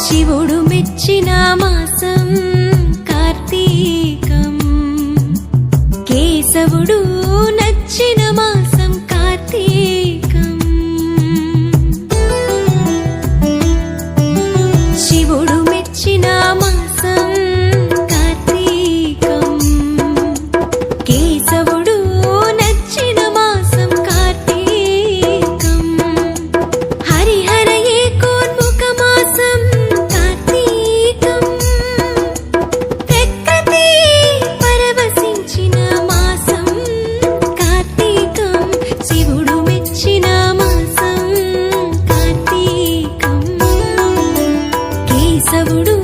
శివుడు మెచ్చిన మాసం కార్తీకం, కేశవుడు నచ్చిన మాసం కార్తీకం. శివుడు మెచ్చిన మాసం కార్తీకం, కేశవుడు నచ్చిన మాసం కార్తీకం. హరిహర ఏకోన్ముఖ మాసం కార్తీకం, ప్రకృతి పరవశించిన మాసం కార్తీకం. శివుడు మెచ్చిన మాసం కార్తీకం, కేశవుడు